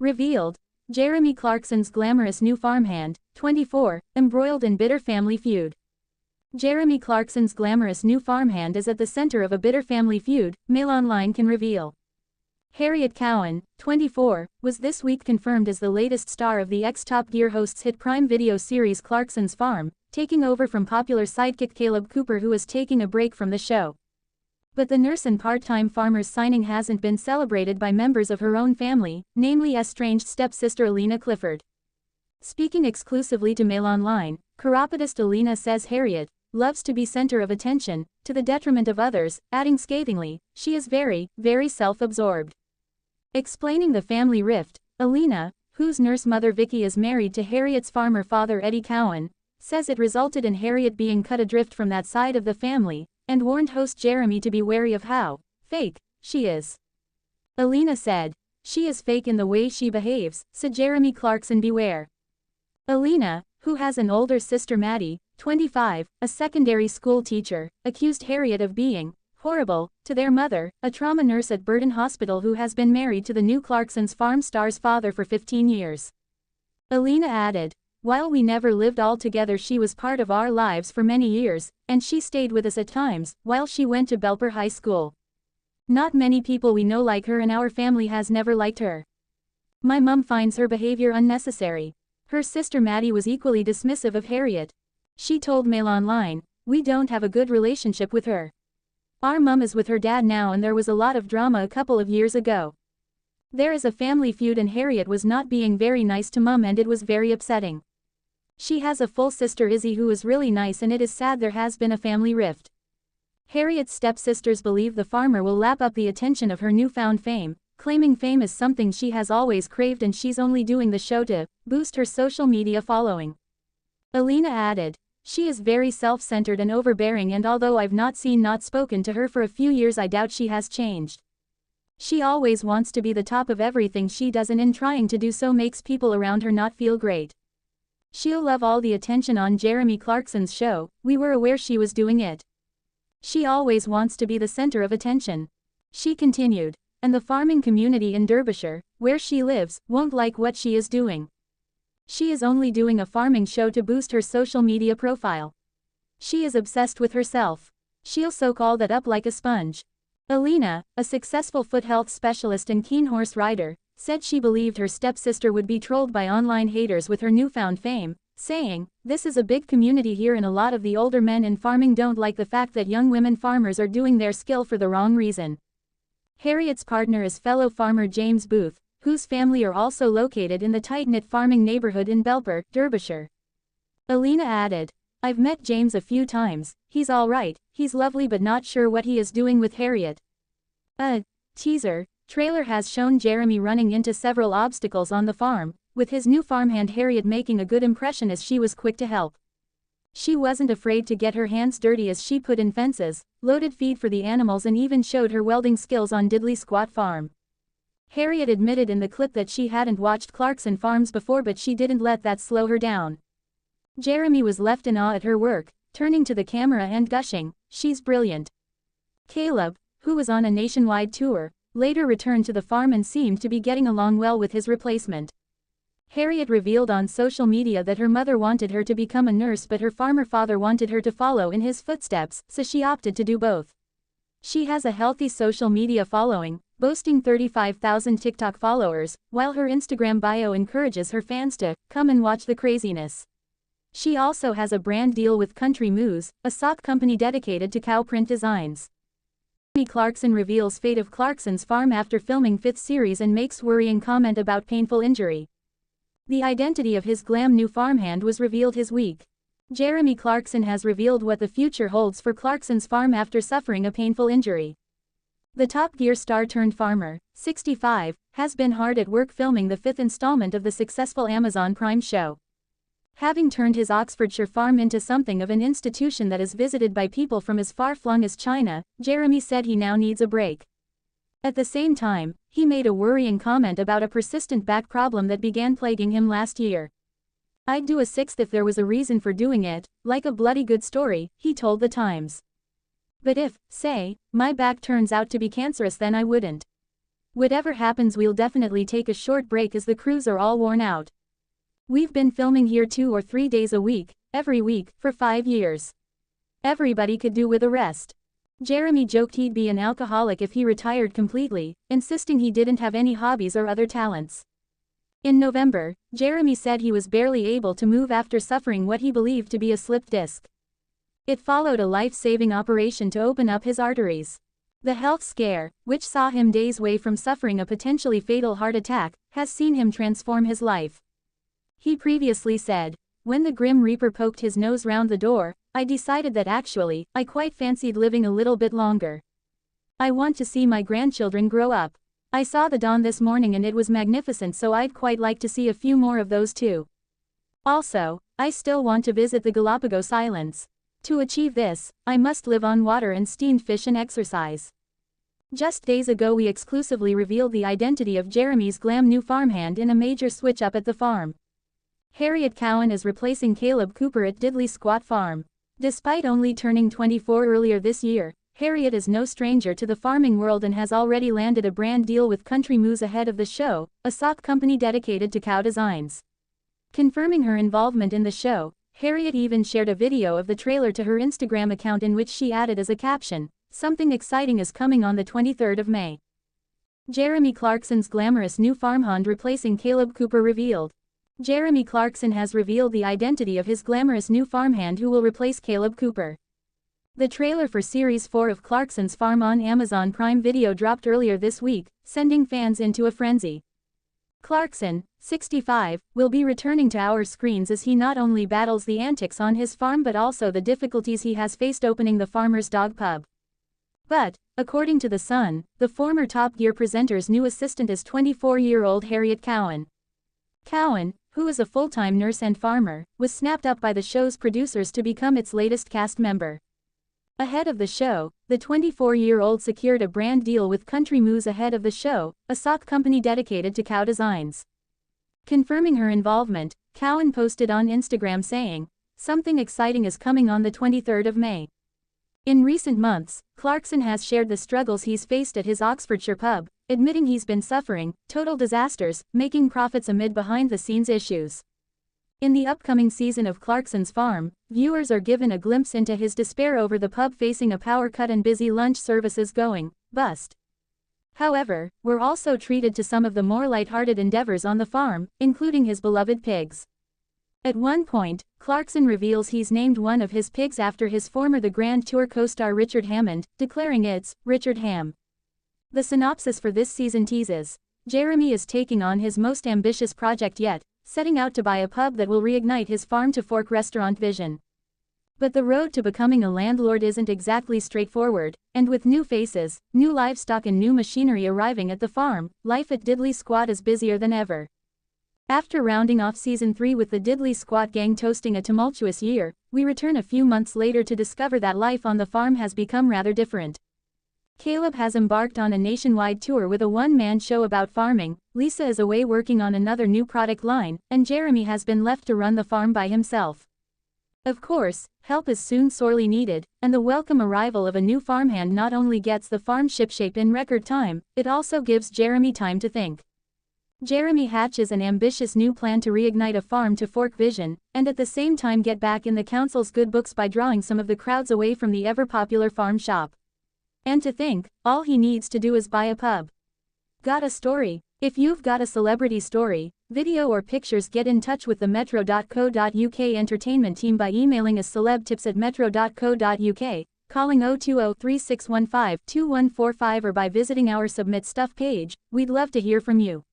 Revealed. Jeremy Clarkson's glamorous new farmhand, 24, embroiled in bitter family feud. Jeremy Clarkson's glamorous new farmhand is at the center of a bitter family feud, MailOnline can reveal. Harriet Cowan, 24, was this week confirmed as the latest star of the ex-Top Gear host's hit Prime Video series Clarkson's Farm, taking over from popular sidekick Kaleb Cooper, who is taking a break from the show. But the nurse and part-time farmer's signing hasn't been celebrated by members of her own family, namely estranged stepsister Elina Clifford. Speaking exclusively to MailOnline, Chiropodist Elina says Harriet loves to be center of attention, to the detriment of others, adding scathingly, she is very, very self-absorbed. Explaining the family rift, Elina, whose nurse mother Vicky is married to Harriet's farmer father Eddy Cowan, says it resulted in Harriet being cut adrift from that side of the family, and warned host Jeremy to be wary of how fake she is. Elina said, "She is fake in the way she behaves, so Jeremy Clarkson beware." Elina, who has an older sister Maddie, 25, a secondary school teacher, accused Harriet of being horrible to their mother, a trauma nurse at Burton Hospital who has been married to the new Clarkson's Farm star's father for 15 years. Elina added, "While we never lived all together, she was part of our lives for many years, and she stayed with us at times, while she went to Belper High School. Not many people we know like her, and our family has never liked her. My mum finds her behavior unnecessary." Her sister Maddie was equally dismissive of Harriet. She told MailOnline, "We don't have a good relationship with her. Our mum is with her dad now, and there was a lot of drama a couple of years ago. There is a family feud, and Harriet was not being very nice to mum, and it was very upsetting. She has a full sister Izzy who is really nice, and it is sad there has been a family rift." Harriet's stepsisters believe the farmer will lap up the attention of her newfound fame, claiming fame is something she has always craved and she's only doing the show to boost her social media following. Elina added, "She is very self-centered and overbearing, and although I've not spoken to her for a few years, I doubt she has changed. She always wants to be the top of everything she does, and in trying to do so makes people around her not feel great. She'll love all the attention on Jeremy Clarkson's show, we were aware she was doing it. She always wants to be the center of attention." She continued, "And the farming community in Derbyshire, where she lives, won't like what she is doing. She is only doing a farming show to boost her social media profile. She is obsessed with herself. She'll soak all that up like a sponge." Elina, a successful foot health specialist and keen horse rider, said she believed her stepsister would be trolled by online haters with her newfound fame, saying, "This is a big community here, and a lot of the older men in farming don't like the fact that young women farmers are doing their skill for the wrong reason." Harriet's partner is fellow farmer James Booth, whose family are also located in the tight-knit farming neighborhood in Belper, Derbyshire. Elina added, "I've met James a few times, he's all right, he's lovely, but not sure what he is doing with Harriet." A teaser trailer has shown Jeremy running into several obstacles on the farm, with his new farmhand Harriet making a good impression as she was quick to help. She wasn't afraid to get her hands dirty as she put in fences, loaded feed for the animals, and even showed her welding skills on Diddley Squat Farm. Harriet admitted in the clip that she hadn't watched Clarkson Farms before, but she didn't let that slow her down. Jeremy was left in awe at her work, turning to the camera and gushing, "She's brilliant." Kaleb, who was on a nationwide tour, later returned to the farm and seemed to be getting along well with his replacement. Harriet revealed on social media that her mother wanted her to become a nurse, but her farmer father wanted her to follow in his footsteps, so she opted to do both. She has a healthy social media following, boasting 35,000 TikTok followers, while her Instagram bio encourages her fans to come and watch the craziness. She also has a brand deal with Country Moose, a sock company dedicated to cow print designs. Jeremy Clarkson reveals fate of Clarkson's Farm after filming 5th series and makes worrying comment about painful injury. The identity of his glam new farmhand was revealed his week. Jeremy Clarkson has revealed what the future holds for Clarkson's Farm after suffering a painful injury. The Top Gear star turned farmer, 65, has been hard at work filming the 5th installment of the successful Amazon Prime show. Having turned his Oxfordshire farm into something of an institution that is visited by people from as far-flung as China, Jeremy said he now needs a break. At the same time, he made a worrying comment about a persistent back problem that began plaguing him last year. "I'd do a 6th if there was a reason for doing it, like a bloody good story," he told The Times. "But if, say, my back turns out to be cancerous, then I wouldn't." Whatever happens, we'll definitely take a short break as the crews are all worn out. We've been filming here 2 or 3 days a week, every week, for 5 years. Everybody could do with a rest. Jeremy joked he'd be an alcoholic if he retired completely, insisting he didn't have any hobbies or other talents. In November, Jeremy said he was barely able to move after suffering what he believed to be a slipped disc. It followed a life-saving operation to open up his arteries. The health scare, which saw him days away from suffering a potentially fatal heart attack, has seen him transform his life. He previously said, "When the Grim Reaper poked his nose round the door, I decided that actually, I quite fancied living a little bit longer. I want to see my grandchildren grow up. I saw the dawn this morning and it was magnificent, so I'd quite like to see a few more of those too. Also, I still want to visit the Galapagos Islands. To achieve this, I must live on water and steamed fish and exercise." Just days ago we exclusively revealed the identity of Jeremy's glam new farmhand in a major switch-up at the farm. Harriet Cowan is replacing Kaleb Cooper at Diddley Squat Farm. Despite only turning 24 earlier this year, Harriet is no stranger to the farming world and has already landed a brand deal with Country Moose ahead of the show, a sock company dedicated to cow designs. Confirming her involvement in the show, Harriet even shared a video of the trailer to her Instagram account in which she added as a caption, "Something exciting is coming on the 23rd of May. Jeremy Clarkson's glamorous new farmhand replacing Kaleb Cooper revealed. Jeremy Clarkson has revealed the identity of his glamorous new farmhand who will replace Kaleb Cooper. The trailer for Series 4 of Clarkson's Farm on Amazon Prime Video dropped earlier this week, sending fans into a frenzy. Clarkson, 65, will be returning to our screens as he not only battles the antics on his farm but also the difficulties he has faced opening the Farmer's Dog Pub. But, according to The Sun, the former Top Gear presenter's new assistant is 24-year-old Harriet Cowan. Cowan, who is a full-time nurse and farmer, was snapped up by the show's producers to become its latest cast member. Ahead of the show, the 24-year-old secured a brand deal with Country Moose ahead of the show, a sock company dedicated to cow designs. Confirming her involvement, Cowan posted on Instagram saying, "Something exciting is coming on the 23rd of May. In recent months, Clarkson has shared the struggles he's faced at his Oxfordshire pub, admitting he's been suffering total disasters, making profits amid behind-the-scenes issues. In the upcoming season of Clarkson's Farm, viewers are given a glimpse into his despair over the pub facing a power cut and busy lunch services going bust. However, we're also treated to some of the more light-hearted endeavors on the farm, including his beloved pigs." At one point, Clarkson reveals he's named one of his pigs after his former The Grand Tour co-star Richard Hammond, declaring it's Richard Ham. The synopsis for this season teases, Jeremy is taking on his most ambitious project yet, setting out to buy a pub that will reignite his farm-to-fork restaurant vision. But the road to becoming a landlord isn't exactly straightforward, and with new faces, new livestock and new machinery arriving at the farm, life at Diddley Squat is busier than ever. After rounding off Season 3 with the Diddley Squat gang toasting a tumultuous year, we return a few months later to discover that life on the farm has become rather different. Kaleb has embarked on a nationwide tour with a one-man show about farming, Lisa is away working on another new product line, and Jeremy has been left to run the farm by himself. Of course, help is soon sorely needed, and the welcome arrival of a new farmhand not only gets the farm shipshape in record time, it also gives Jeremy time to think. Jeremy hatches an ambitious new plan to reignite a farm-to-fork vision, and at the same time get back in the council's good books by drawing some of the crowds away from the ever-popular farm shop. And to think, all he needs to do is buy a pub. Got a story? If you've got a celebrity story, video or pictures, get in touch with the metro.co.uk entertainment team by emailing us celebtips@metro.co.uk, calling 020-3615-2145 or by visiting our Submit Stuff page. We'd love to hear from you.